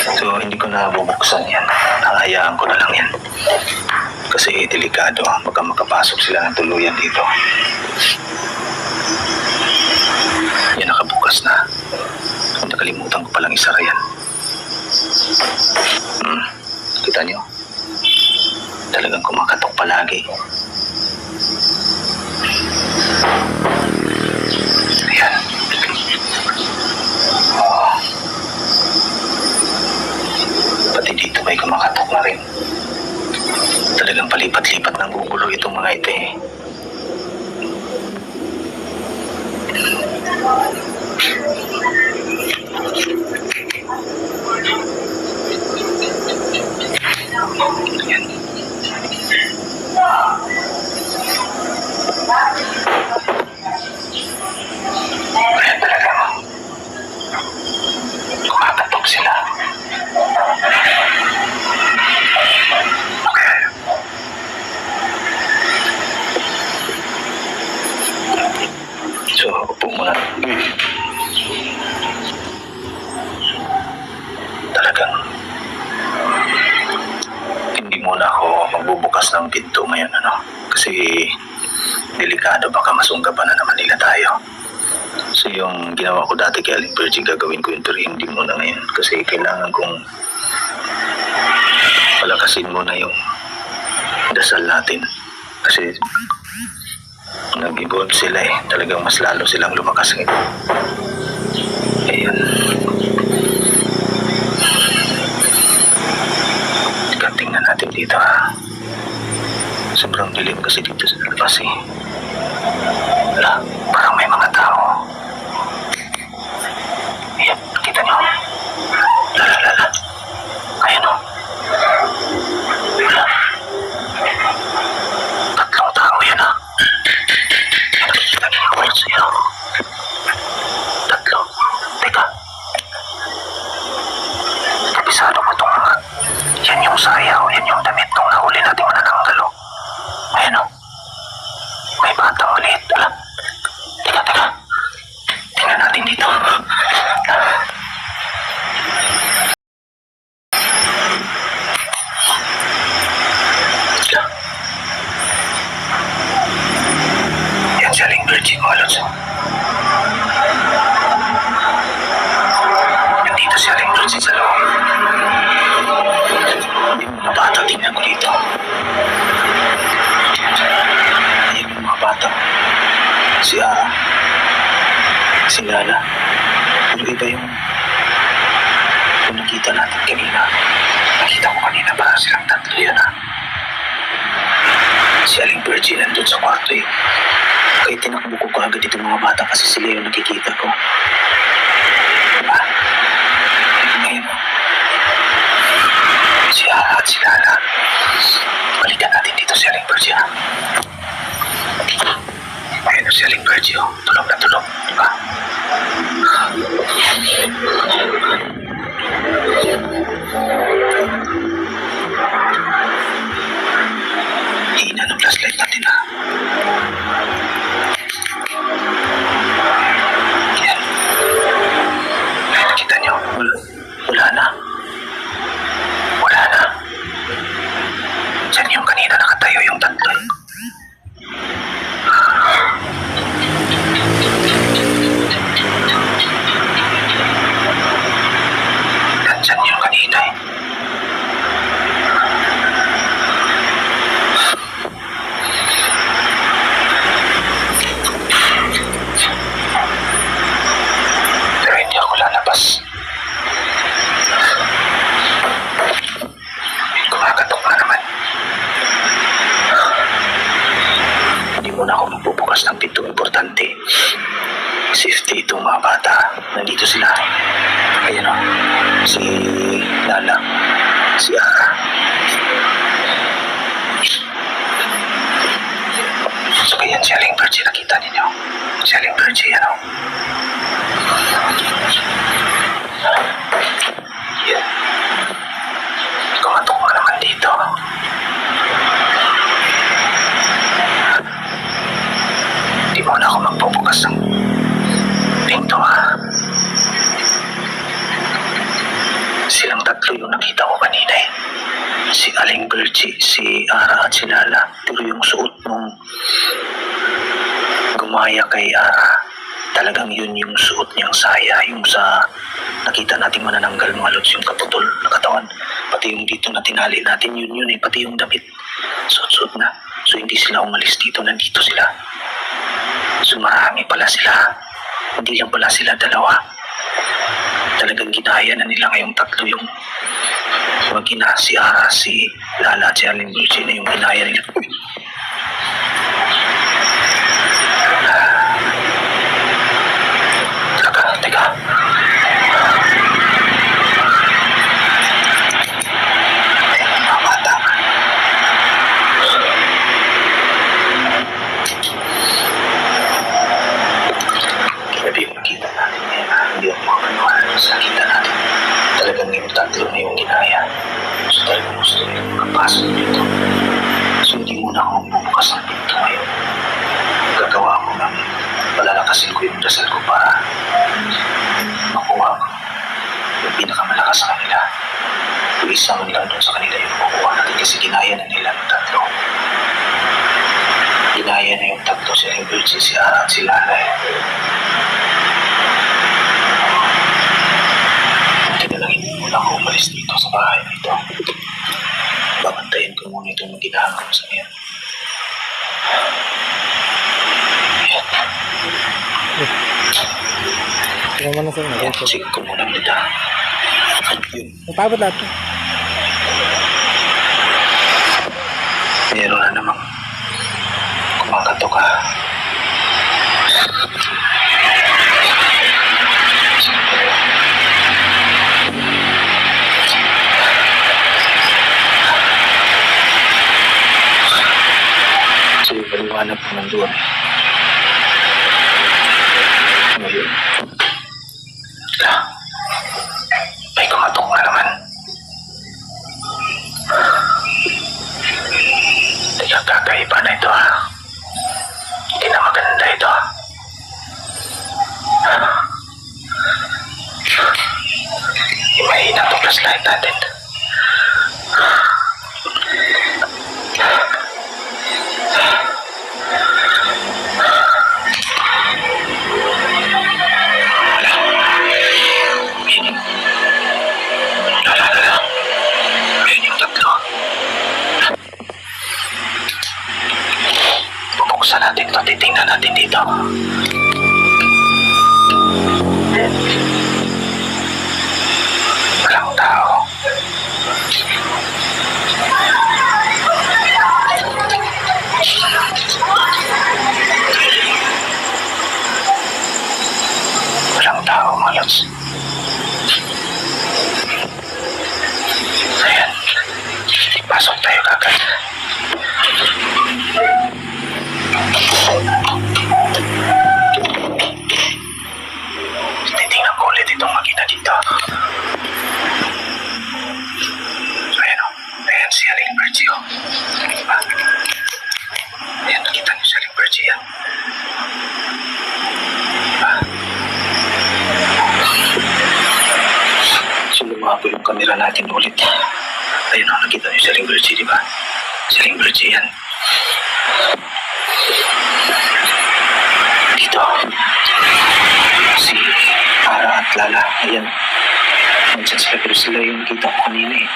So, hindi ko na bubuksan yan. Hahayaan ko na lang yan. Kasi delikado. Baka makapasok sila ng tuluyan dito. Yan, nakabukas na. Nakalimutan ko palang isara yan. Kita nyo? Talagang kumakatok palagi. Ayan. Oh. Pati dito may kumakatok na rin. Talagang palipat-lipat ng gugulo itong mga ito eh. Ayan. Ayan talaga. Kumakatok sila. Okay. So, upo muna. Talagang hindi muna ako magbubukas ng pinto ngayon, kasi delikado, baka masunggaban na naman nila tayo. So yung ginawa ko dati kay Aling Virgie, gagawin ko yun, pero hindi muna ngayon kasi kailangan kong palakasin muna yung dasal natin kasi nag-evolve sila eh, talagang mas lalo silang lumakas ngayon. Ayan. Tingnan natin dito ha. Sobrang dilim kasi dito sa labas eh. Wala, parang may mga tao. Ayan, kita nyo. Lala. Ayan o. Wala. Tatlong tao yan ha. Nakikita nyo yung words yan. Tatlo. Teka. Kabisado mo itong mga. Yan yung sayaw, yan yung damit nung nahuli natin manananggalo. Ayan o. May batang maliit. Alam. Teka. Tingnan natin dito. Yan si Aling Virgie ko, Alonso. Nandito si Aling Virgie sa loob. Yung mga bata, tingnan ko dito. Ayan yung mga bata. Si Ara. Si Lala. Pero iba yung nakita natin kanina. Nakita ko kanina parang silang tatlo yun ha. Si Aling Virgie nandun sa kwarto eh. Kaya tinakbo ko agad itong mga bata kasi sila yung nakikita ko. Diba? Ngayon si Ara at si Lala. Balikan natin dito si Aling Virgie ha. Ayun si Aling Virgie oh. Tulog na tulog. Diba? Hina ng flashlight natin ha. Yan. Ay, nakita nyo? Wala na. Diyan yung kanina nakatayo yung tatlo. Nandyan yung kanina eh. Pero hindi ako lalabas. Kumakatok na naman. Hindi muna ako magbubukas ng pinto. Importante. Safety itong mga bata. Nandito sila. Ayan o. Si Lala. Si Ara. So ayan si Aling Virgie. Nakita ninyo. Si Aling Virgie yan o. Yan. Kumatok ka naman dito. Di muna ako magbubukas ng pinto ha. silang tatlo yung nakita ko kanina eh. Si Aling Berchi, si Ara at si Lala. Pero yung suot nung gumaya kay Ara, talagang yun yung suot niyang saya. Yung sa nakita nating manananggal mga lods, yung kaputol na katawan. Pati yung dito na tinali natin, yun eh. Pati yung damit, suot-suot na. So hindi sila umalis dito, nandito sila. So marami pala sila. Hindi lang pala sila dalawa. Talagang ginaya na nila ngayong tatlo yung mag-ina, si Ara, si Lala at si Aling Berchi na yung ginaya nila. Teka. Mga bata. Grabe yung nakita natin ngayon. Hindi ako makapaniwala sa nakita natin. Talagang yung tatlo na yung ginaya. So talagang gusto yung magpasok dito. So hindi muna ako bubukas ng pinto ngayon. Gagawa ko ng palalakasin ko yung dasal ko para makuha ko yung pinakamalakas sa kanila. Yung isa man lang doon sa kanila yung makuha natin kasi ginaya na nila ng tatlo. Ginaya na yung tatlo, si Aling Berchi, si Ara at si Lala. Hindi na lang hindi muna ako umalis dito sa bahay nito. Babantayin ko muna itong maginahan ko sa ngayon. Tingnan mo na sir. Ayan, check ko muna nila. Yun. Napabot lahat. Meron na namang kumakatok ka. So, paliwanag ko nandun. Ngayon. May kumatok na naman. Teka, kakaiba na ito ha. Hindi na maganda ito. Mahina ito flashlight natin. Bubuksan natin ito, titingnan natin dito. Walang tao. Walang tao, mga lods. Ayan. Pasok tayo kagad. Titingnan ko ulit itong makina dito. Ayan o. Ayan si Aling Berchi o. Diba? Ayan, nakita niyo si Aling Berchi yan. Diba? So lumabo yung kamera natin ulit. Ayan o, nakita niyo si Aling Berchi, diba? Si Aling Berchi yan. Dito. Si Ara at Lala. Ayan. Nandiyan sila pero sila yung nakita ko kanina eh.